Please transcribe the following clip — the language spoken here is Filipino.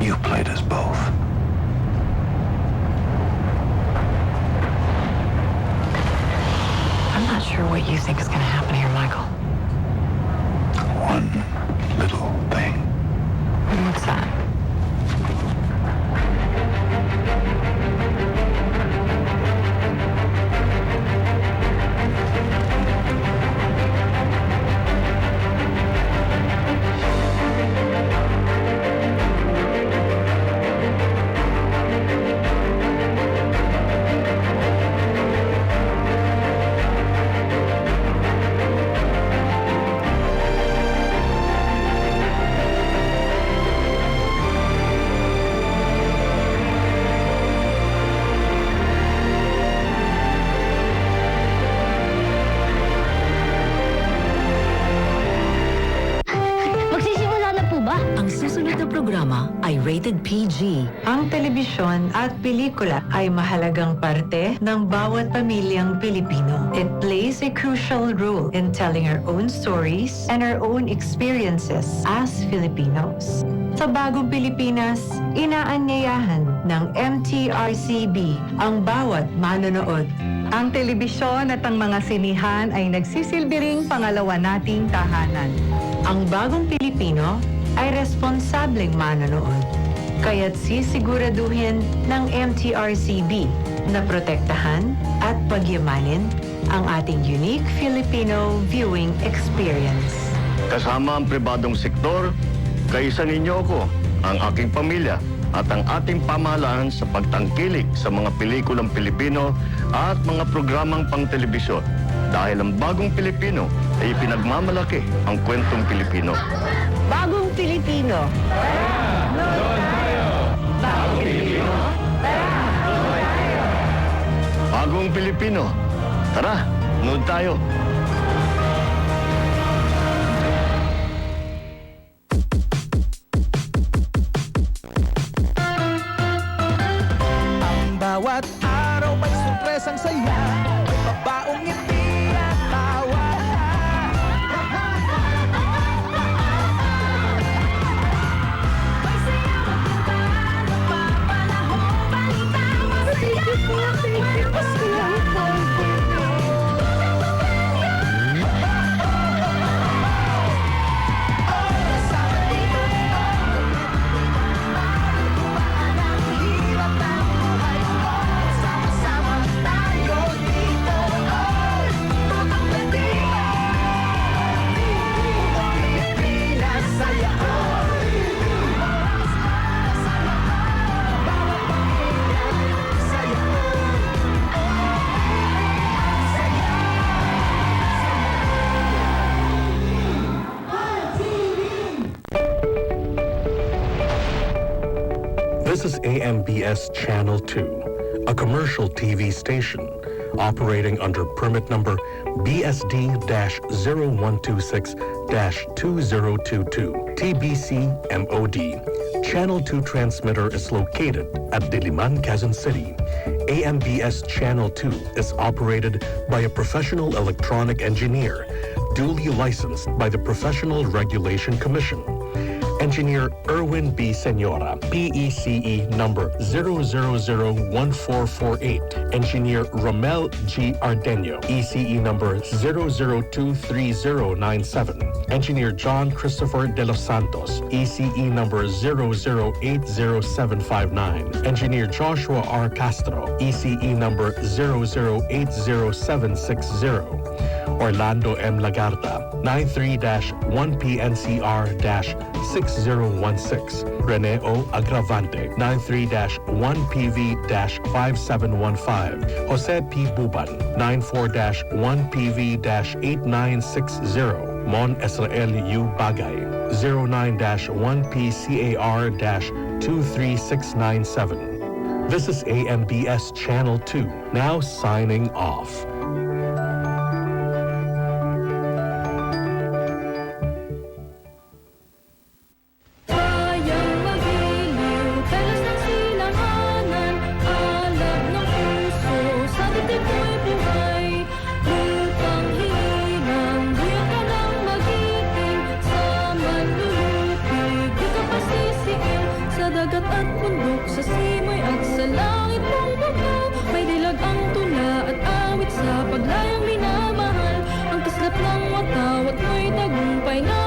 You played us both. I'm not sure what you think is going to happen here, Michael. One little thing. What's that? Rated PG. Ang telebisyon at pelikula ay mahalagang parte ng bawat pamilyang Pilipino. It plays a crucial role in telling our own stories and our own experiences as Filipinos. Sa bagong Pilipinas, inaanyayahan ng MTRCB ang bawat manonood. Ang telebisyon at ang mga sinihan ay nagsisilbi ring pangalawa nating tahanan. Ang bagong Pilipino ay responsableng manonood. Kaya't sisiguraduhin ng MTRCB na protektahan at pagyamanin ang ating unique Filipino viewing experience. Kasama ang pribadong sektor, kaisa ninyo ako, ang aking pamilya at ang ating pamahalaan sa pagtangkilik sa mga pelikulang Pilipino at mga programang pang-telebisyon. Dahil ang bagong Pilipino ay pinagmamalaki ang kwentong Pilipino. Bagong Pilipino. Doon tayo! Bagong Pilipino? Doon tayo! Bagong Pilipino. Tara, nood tayo. Ang bawat araw may surpresang saya, may pabaong ngiti at tawa. This is AMBS Channel 2, a commercial TV station operating under permit number BSD-0126-2022, TBC MOD. Channel 2 transmitter is located at Diliman, Quezon City. AMBS Channel 2 is operated by a professional electronic engineer, duly licensed by the Professional Regulation Commission. Engineer Erwin B. Senora, PECE number 0001448. Engineer Romel G. Ardenio, ECE number 0023097. Engineer John Christopher De Los Santos, ECE number 0080759. Engineer Joshua R. Castro, ECE number 0080760. Orlando M. Lagarta, 93-1PNCR-6016. Rene O. Agravante, 93-1PV-5715. Jose P. Buban, 94-1PV-8960. Mon Israel U. Bagay, 09-1PCAR-23697. This is AMBS Channel 2, now signing off. Sa dagat at bundok, sa simoy at sa langit mong bugnaw. May dilag ang tula at awit sa paglayang minamahal. Ang kislap ng watawat mo'y tagumpay na